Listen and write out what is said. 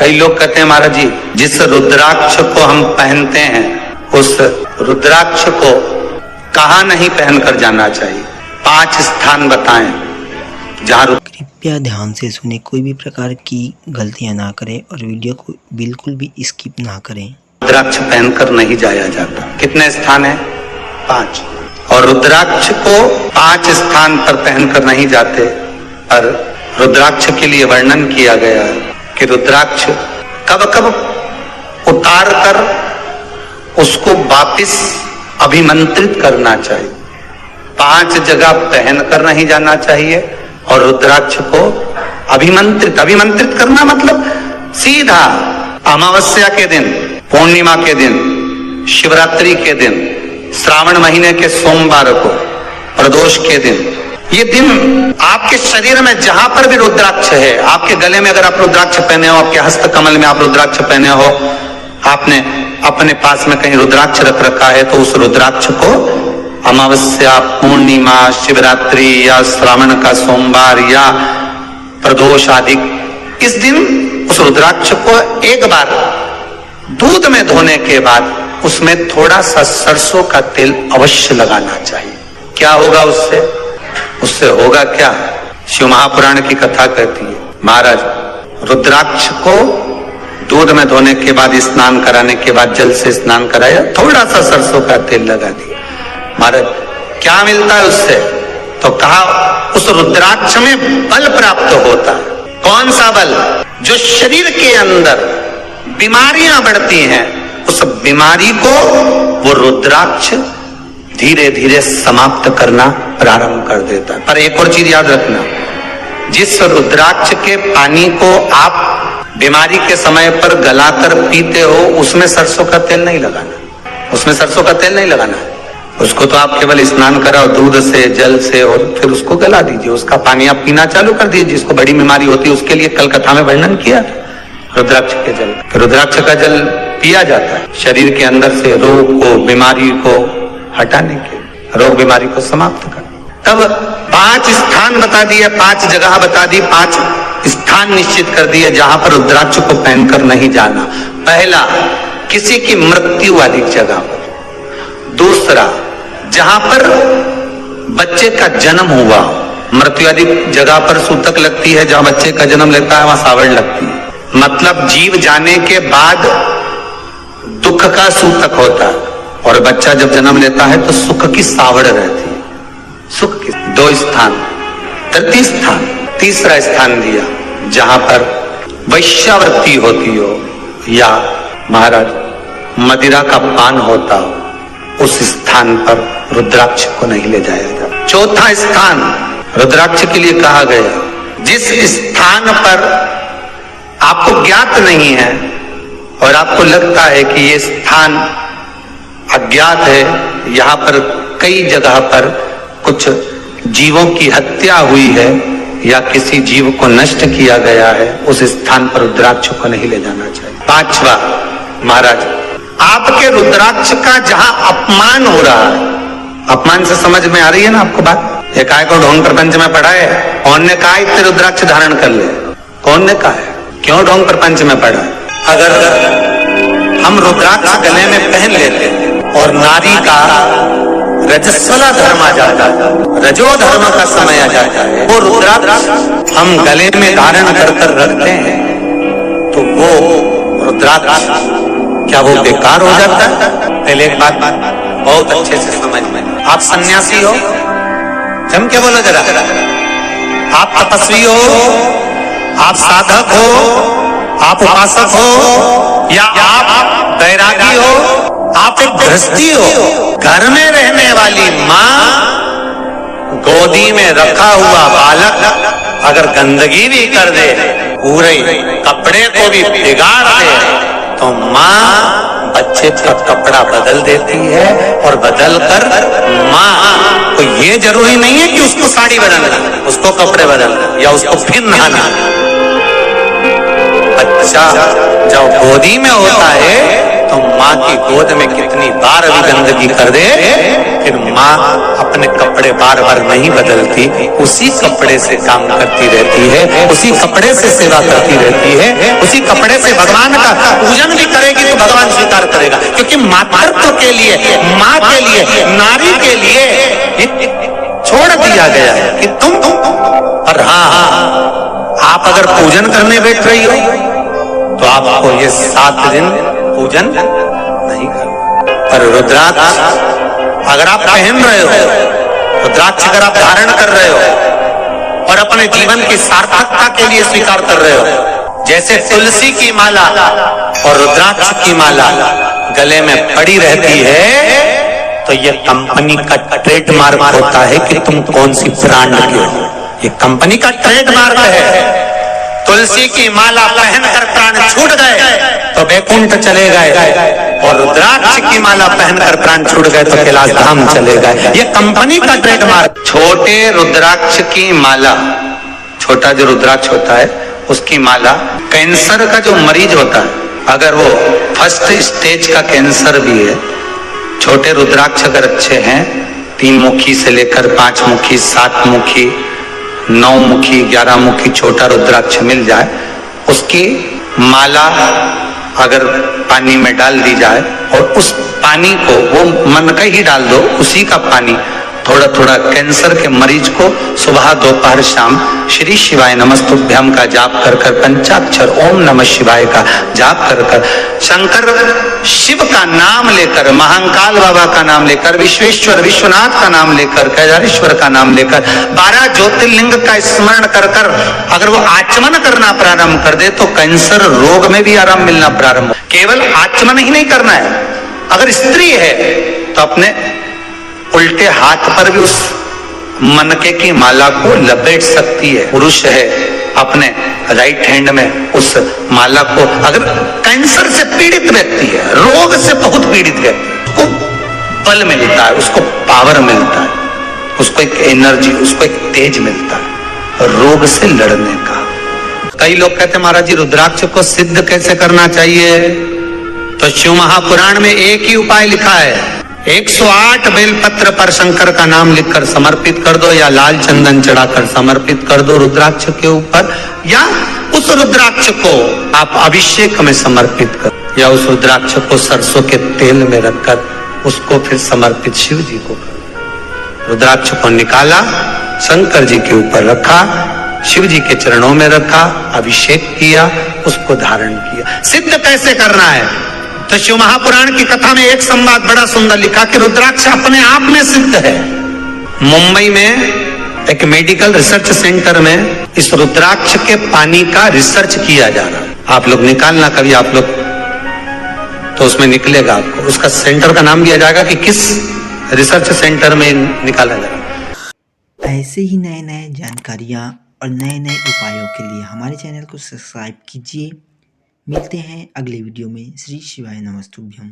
कई लोग कहते हैं महाराज जी, जिस रुद्राक्ष को हम पहनते हैं उस रुद्राक्ष को कहाँ नहीं पहनकर जाना चाहिए, 5 स्थान बताएं जहाँ। कृपया ध्यान से सुने, कोई भी प्रकार की गलतियां ना करें और वीडियो को बिल्कुल भी स्किप ना करें। रुद्राक्ष पहनकर नहीं जाया जाता। कितने स्थान है? 5। और रुद्राक्ष को 5 स्थान पर पहनकर नहीं जाते। और रुद्राक्ष के लिए वर्णन किया गया है कि रुद्राक्ष कब कब उतार कर उसको वापिस अभिमंत्रित करना चाहिए। 5 जगह पहनकर नहीं जाना चाहिए और रुद्राक्ष को अभिमंत्रित करना मतलब सीधा अमावस्या के दिन, पूर्णिमा के दिन, शिवरात्रि के दिन, श्रावण महीने के सोमवार को, प्रदोष के दिन, ये दिन आपके शरीर में जहां पर भी रुद्राक्ष है, आपके गले में अगर आप रुद्राक्ष पहने हो, आपके हस्त कमल में आप रुद्राक्ष पहने हो, आपने अपने पास में कहीं रुद्राक्ष रख रखा है, तो उस रुद्राक्ष को अमावस्या, पूर्णिमा, शिवरात्रि या श्रावण का सोमवार या प्रदोष आदि, इस दिन उस रुद्राक्ष को एक बार दूध में धोने के बाद उसमें थोड़ा सा सरसों का तेल अवश्य लगाना चाहिए। क्या होगा उससे? उससे होगा क्या? शिव महापुराण की कथा कहती है, महाराज रुद्राक्ष को दूध में धोने के बाद, स्नान कराने के बाद जल से स्नान कराया, थोड़ा सा सरसों का तेल लगा दिया। महाराज क्या मिलता है उससे? तो कहा उस रुद्राक्ष में बल प्राप्त होता है। कौन सा बल? जो शरीर के अंदर बीमारियां बढ़ती हैं, उस बीमारी को वो रुद्राक्ष धीरे धीरे समाप्त करना प्रारंभ कर देता है। पर एक और चीज याद रखना, जिस रुद्राक्ष के पानी को आप बीमारी के समय पर गलाकर पीते हो, उसमें सरसों का तेल नहीं लगाना। उसमें सरसों का तेल नहीं लगाना। उसको तो आप केवल स्नान कराओ दूध से, जल से, और फिर उसको गला दीजिए, उसका पानी आप पीना चालू कर दीजिए। जिसको बड़ी बीमारी होती है उसके लिए कल कथा में वर्णन किया रुद्राक्ष के जल। रुद्राक्ष का जल पिया जाता है शरीर के अंदर से रोग को, बीमारी को हटाने के, रोग बीमारी को समाप्त कर। तब 5 स्थान बता दिए, 5 जगह बता दी, 5 स्थान निश्चित कर दिए जहां पर रुद्राक्ष को पहनकर नहीं जाना। पहला, किसी की मृत्यु वाली जगह पर। दूसरा, जहां पर बच्चे का जन्म हुआ, मृत्यु आदि जगह पर सूतक लगती है, जहां बच्चे का जन्म लेता है वहां सावड़ लगती है। मतलब जीव जाने के बाद दुख का सूतक होता है, और बच्चा जब जन्म लेता है तो सुख की सावड़ रहती है। सुख की 2 स्थान। तृतीय स्थान, तीसरा स्थान दिया जहां पर वैश्यावृत्ति होती हो या महाराज मदिरा का पान होता हो, उस स्थान पर रुद्राक्ष को नहीं ले जाया जाता। चौथा स्थान रुद्राक्ष के लिए कहा गया, जिस स्थान पर आपको ज्ञात नहीं है और आपको लगता है कि ये स्थान अज्ञात है, यहाँ पर कई जगह पर कुछ जीवों की हत्या हुई है या किसी जीव को नष्ट किया गया है, उस स्थान पर रुद्राक्ष को नहीं ले जाना चाहिए। 5वां, महाराज आपके रुद्राक्ष का जहां अपमान हो रहा है, अपमान से समझ में आ रही है ना आपको बात? एक आय को ढोंग प्रपंच में पढ़ा है, कौन ने कहा इतने रुद्राक्ष धारण कर ले? कौन ने कहा है? क्यों ढोंग प्रपंच में पढ़ा? अगर हम रुद्राक्ष गले में पहन लेते और नारी का रजस्वला धर्म आ जाता है, रजो धर्म का समय आ जाता है, वो रुद्राक्ष हम गले में धारण कर कर रखते हैं, तो वो रुद्राक्ष क्या वो बेकार हो जाता है? पहले एक बात बहुत अच्छे से समझ में, आप सन्यासी हो, जम के बोलो जरा, आप तपस्वी हो, आप साधक हो, आप उपासक हो, या आप बैरागी हो, आप एक गृहस्थी हो, घर में रहने वाली माँ गोदी में रखा हुआ बालक अगर गंदगी भी कर दे, पूरे कपड़े को भी बिगाड़ दे, तो माँ बच्चे का कपड़ा बदल देती है, और बदल कर माँ को ये जरूरी नहीं है कि उसको साड़ी बदलना, उसको कपड़े बदलना या उसको फिर नहाना। बच्चा जब गोदी में होता है तो माँ की गोद में कितनी बार भी गंदगी कर दे, फिर माँ अपने कपड़े बार बार नहीं बदलती, उसी कपड़े से काम करती रहती है, उसी कपड़े से सेवा करती रहती है, उसी कपड़े से भगवान का पूजन भी करेगी तो भगवान स्वीकार करेगा। क्योंकि मातृत्व के लिए, माँ के लिए, नारी के लिए छोड़ दिया गया है कि तुम पर हाँ, आप अगर पूजन करने बैठ रही हो तो आपको ये 7 दिन पूजन नहीं करना। पर रुद्राक्ष अगर आप पहन रहे हो, रुद्राक्ष अगर आप धारण कर रहे हो और अपने जीवन की सार्थकता के लिए स्वीकार कर रहे हो, जैसे तुलसी की माला और रुद्राक्ष की माला गले में पड़ी रहती है, तो ये कंपनी का ट्रेडमार्क होता है कि तुम कौन सी ब्रांड के हो। ये कंपनी का ट्रेडमार्क है। तुलसी की माला पहनकर प्राण छूट गए तो वैकुंठ चले गए, और रुद्राक्ष की माला पहनकर प्राण छूट गए तो कैलाश धाम चले गए। ये कंपनी का ट्रेडमार्क। छोटे रुद्राक्ष की माला, छोटा जो रुद्राक्ष होता है उसकी माला, कैंसर का जो मरीज होता है, अगर वो फर्स्ट स्टेज का कैंसर भी है, छोटे रुद्राक्ष अगर अच्छे हैं, 3 मुखी से लेकर 5 मुखी, 7 मुखी, 9 मुखी, 11 मुखी छोटा रुद्राक्ष मिल जाए, उसकी माला अगर पानी में डाल दी जाए और उस पानी को वो मन का ही डाल दो, उसी का पानी थोड़ा थोड़ा कैंसर के मरीज को सुबह दोपहर शाम श्री शिवाय नमस्तुभ्यम का जाप कर कर, पंचाक्षर ओम नमः शिवाय का जाप कर कर, शंकर शिव का नाम लेकर, महाकाल बाबा का नाम लेकर, विश्वेश्वर विश्वनाथ का नाम लेकर, केदारेश्वर का नाम लेकर, 12 ज्योतिर्लिंग का स्मरण कर कर अगर वो आचमन करना प्रारंभ कर दे तो कैंसर रोग में भी आराम मिलना प्रारंभ। केवल आचमन ही नहीं करना है, अगर स्त्री है तो अपने उल्टे हाथ पर भी उस मनके की माला को लपेट सकती है। पुरुष है अपने राइट हैंड में उस माला को, अगर कैंसर से पीड़ित व्यक्ति है, रोग से बहुत पीड़ित व्यक्ति, उसको बल मिलता है, उसको पावर मिलता है, उसको एक एनर्जी, उसको एक तेज मिलता है रोग से लड़ने का। कई लोग कहते हैं महाराज जी रुद्राक्ष को सिद्ध कैसे करना चाहिए, तो शिव महापुराण में एक ही उपाय लिखा है, 108 बेलपत्र पर शंकर का नाम लिखकर समर्पित कर दो, या लाल चंदन चढ़ाकर समर्पित कर दो रुद्राक्ष के ऊपर, या उस रुद्राक्ष को आप अभिषेक में समर्पित कर, या उस रुद्राक्ष को सरसों के तेल में रखकर उसको फिर समर्पित शिव जी को कर। रुद्राक्ष को निकाला, शंकर जी के ऊपर रखा, शिव जी के चरणों में रखा, अभिषेक किया, उसको धारण किया। सिद्ध कैसे करना है, तो शिव महापुराण की कथा में एक संवाद बड़ा सुंदर लिखा कि रुद्राक्ष अपने आप में सिद्ध है। मुंबई में एक मेडिकल रिसर्च सेंटर में इस रुद्राक्ष के पानी का रिसर्च किया जा रहा है। आप लोग निकालना कभी, आप लोग तो उसमें निकलेगा आपको, उसका सेंटर का नाम दिया जाएगा कि किस रिसर्च सेंटर में निकाला जाएगा। ऐसे ही नए नए जानकारियाँ और नए नए उपायों के लिए हमारे चैनल को सब्सक्राइब कीजिए। मिलते हैं अगले वीडियो में। श्री शिवाय नमस्तुभ्यम।